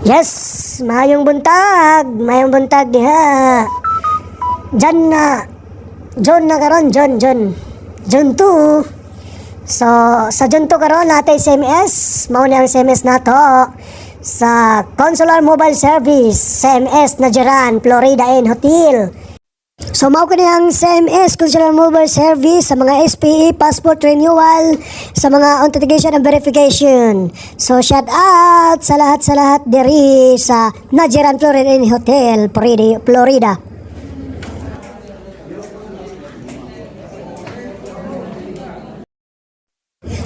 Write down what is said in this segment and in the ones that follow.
Yes, mayong buntag diha. Jan na, John na karon, John 2. So, sa John 2 karon natay CMS, mao ni ang CMS nato sa Consular Mobile Service, CMS Najeran, Florida Inn Hotel. So, mao kani ang CMS, Consular Mobile Service, sa mga SPE, passport renewal, sa mga authentication and verification. So, shout out sa lahat diri sa Najeran Florida Inn Hotel, Florida.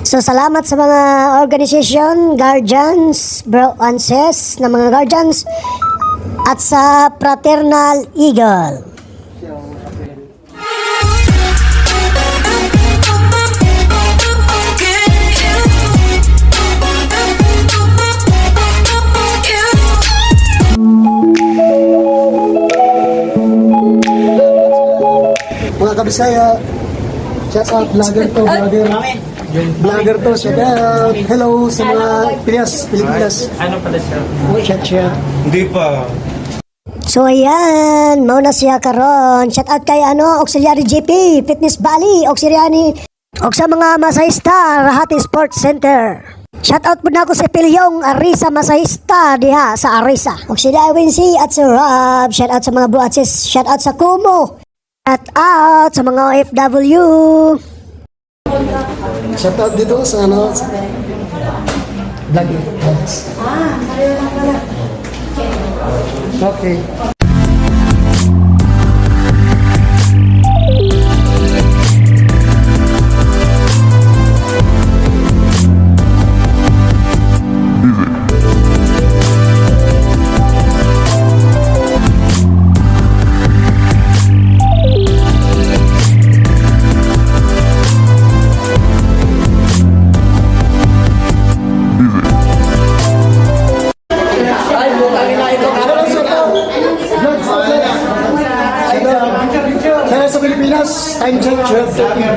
So, salamat sa mga organization, guardians, bro and sis, na mga guardians, at sa Fraternal Eagle. Mga kabisaya, shout out vlogger to, vlogger to, shout out. Hello sa mga Pilipinas. Ano pala siya? Shout. Hindi pa. So ayan, mauna siya karon. Shout out kay Auxiliary GP, Fitness Valley, Auxiliary, o sa mga masahista, Rahati Sports Center. Shout out po na ako sa Pilyong Arisa Masahista diha sa Arisa. Auxiliary Wincy at sa Rob. Shout out sa mga bro at sis. Shout out sa Kumo. Shout out sa mga OFW. Shout out dito sa vlogger. Mario na pala. Okay. Sa Pilipinas, time check, 12:30.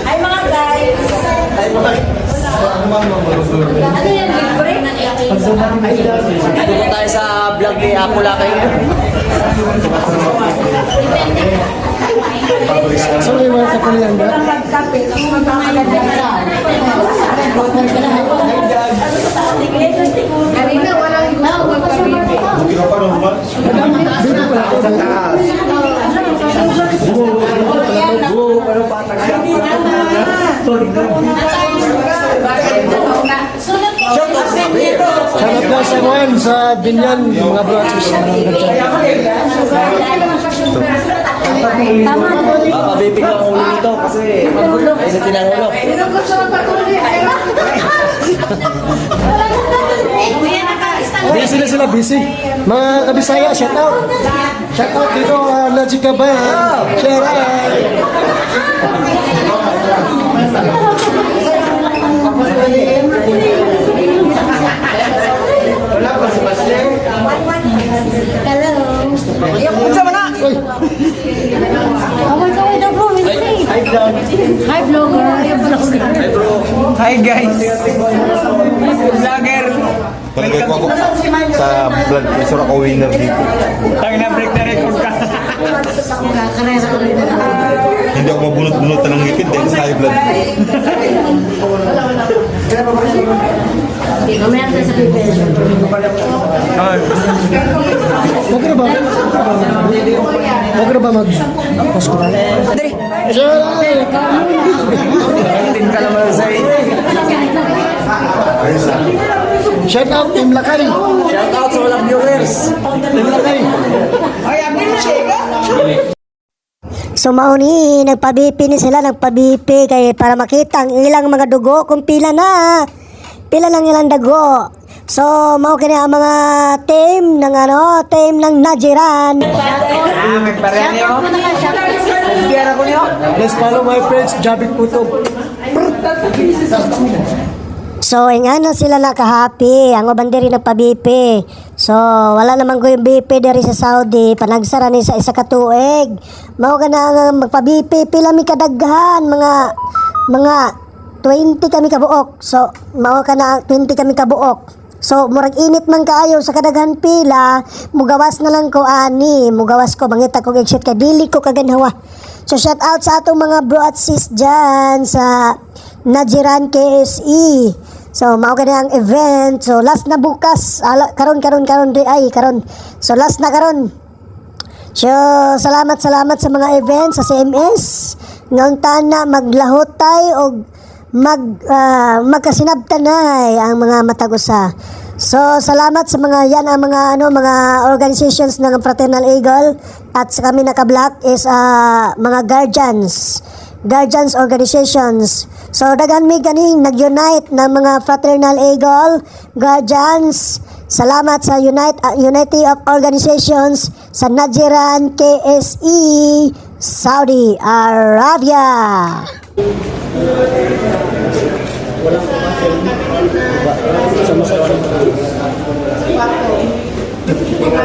Ay mga guys! Ano yan, libre? Dito tayo sa vlog ni Apo Lakay. So, may mga kapalian ba? Kanina walang tao magpapili. Dito pala ako. Shout out sa mga sa Binyan, mga brothers. Papabibig ang ulo nito kasi ay sa tinangulo. Busy na sila, busy. Mga kabisaya, shout out. Shout out dito, Logic ka ba? Shout out. Wala pa si Basler. Hello! Unsa man na? Uy, Hi vlogger! Hi guys. Vlogger. Palagay ko ako sa blood pressure ako winner dito. Tang na break na record ka. Hindi ako mabunot-bunotan ng ngipin dahil sa high blood. Mamaya tayo sa preparation. wag na ba? Wag na ba mag-post ko? Dali. Shout out. Tin ka naman sa Shout out, Team Lakay. shout out sa walang viewers. Team Lakay. Ay, abin mo siya. So mauni, nagpa-BP ni sila, nagpa-BP kay para makita ang ilang mga dugo kung pila lang ilang dugo. So mao kini ang mga team ng Najeran. Magparehan niyo. Biyara ko niyo. Let's follow my friends, Jabik Putog. So, ingana sila nakahappy. Ang uban diri nagpa-BP. So, wala naman ko yung BP diri sa Saudi. Panagsara ni sa isa ka tuig. Mao ka na magpa-BP. Pila mi kadaghan. Mga 20 kami kabuok. So, mao ka na 20 kami kabuok. So, murag init man kaayo sa kadaghan pila, mugawas na lang ko ani, mugawas ko, mangita ko kay kay dili ko kaganhawa. So, shout out sa atong mga bro at sis dyan sa Najiran KSE. So, mao gani ang event. So, last na bukas. Karon. So, last na karon. So, salamat sa mga event sa CMS. Ngayon na maglahotay o magkasinabtanay ang mga matagusa. So, salamat sa mga yan ang mga organizations ng Fraternal Eagle at sa kami naka-black is mga guardians organizations. So, dagan mi ganing nag-unite ng mga Fraternal Eagle guardians. Salamat sa Unity of Organizations sa Najiran KSE, Saudi Arabia.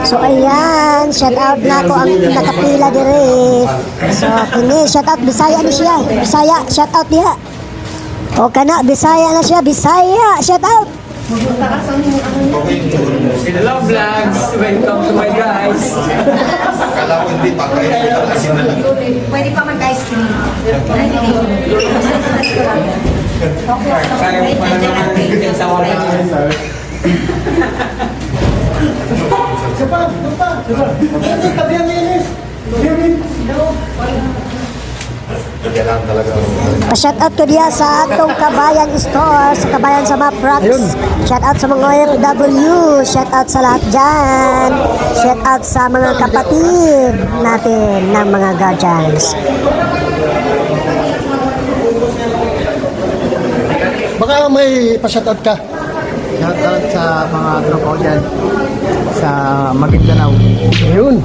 So ayan, shout out na ko ang nakapila dire. So kini shout out Bisaya ni siya. Bisaya, shout out diha. O kana Bisaya na siya, Bisaya, shout out. Hello vlogs! Welcome to my guys! Kala ko hindi pa kayo kasi na lang. Pwede pa mag-ice cream. Kaya pa naman sa oras. Kailangan talaga. Shout out ko diya sa atong Kabayan Store, sa Kabayan sa Maprax. Shout out sa mga OFW, shout out sa lahat dyan. Shout out sa mga kapatid natin ng mga guardians. Baka may pa-shoutout ka. Shoutout sa mga tropa ko dyan sa Maguindanao. Yun.